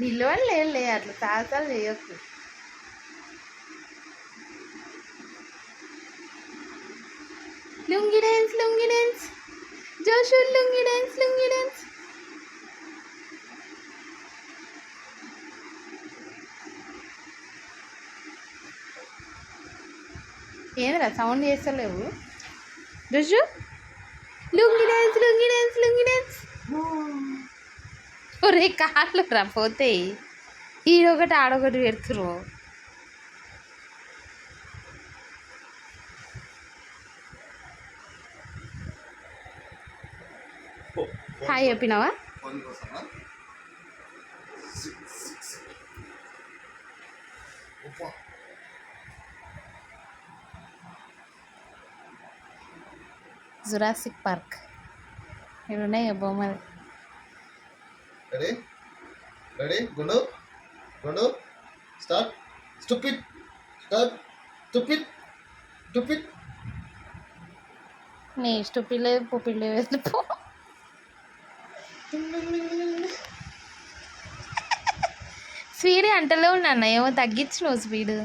పిల్లవాళ్ళు లే అట్లా సాహసాలు చేయొచ్చు. లుంగి డ్యాన్స్ జోషు, లుంగి డ్యాన్స్. ఏంద్రా సౌండ్ చేస్తలేవు జోషు? లుంగి డ్యాన్స్. ఒరే కాళ్ళు రా పోతాయి. ఈడొకటి ఆడొకటి పెడుతురు. హాయ్ చెప్పినావా? జురాసిక్ పార్క్ ఇక్కడ ఉన్నాయి బొమ్మలు. రెడీ గుండు స్టార్ట్. స్టూపిడ్ నీ స్టూపిడ్ లేదు పుప్పిడ్ లేదు పో. స్పీడ్ అంటలో ఉన్నా ఏమో తగ్గించినావు స్పీడ్.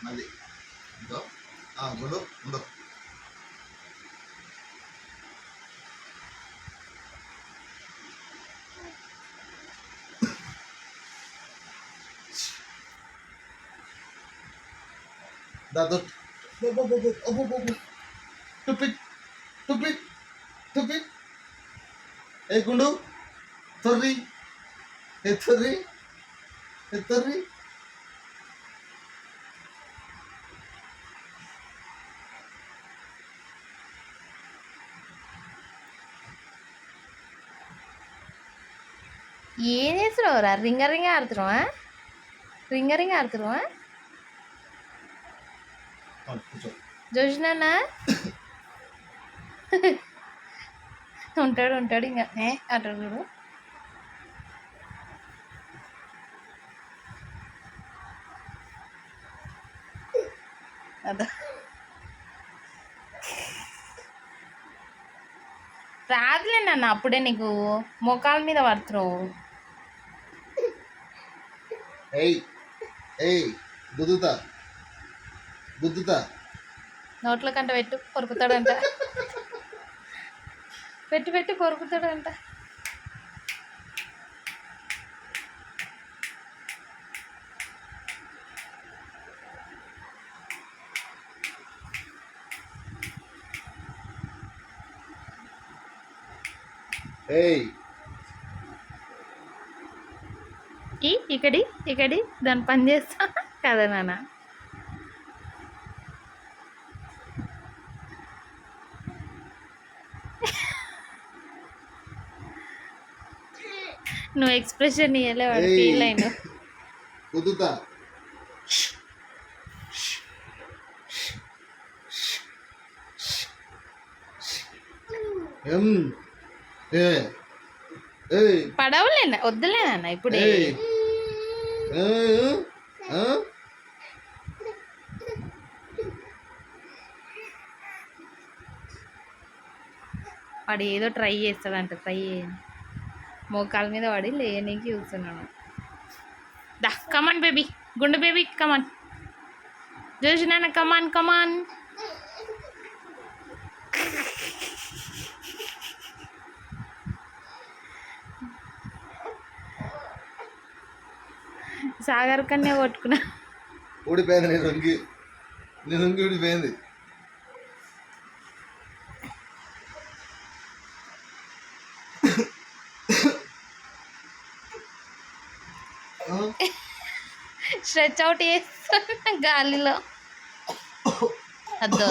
మళ్ళీ గుండు దాదో టూపిడ్ ఏ గుండు తొర్రి ఏం చేస్తున్నావురా? రింగ ఆడుతున్నావా? జోష్నా ఉంటాడు ఇంకా అటు చూడు. అదా రాదులే నాన్న, అప్పుడే నీకు మోకాల మీద పడుతున్నావు. గుద్దుతా నోట్ల కంట పెట్టు కొరుకుతాడంట. పెట్టి కొరుకుతాడంట. ఇక్కడి దాని పని చేస్తా కదా నాన్న. నువ్వు ఎక్స్ప్రెషన్ ఇవ్వలే, వాడు ఫీల్ అయినా. పడవలేనా వద్దులేనా ఇప్పుడే. వాడు ఏదో ట్రై చేస్తాడంట. మోకాల మీద వాడి లేనికి చూస్తున్నాను. దా కమాన్ బేబీ, గుండు బేబీ కమాన్. చూసినా కమాన్. సాగర్ కన్నే కొట్టుకున్నా. ఊడిపోయింది నీ రంగి ఊడిపోయింది. స్ట్రెచ్ అవుట్ చేస్తా గాలిలో. అద్దో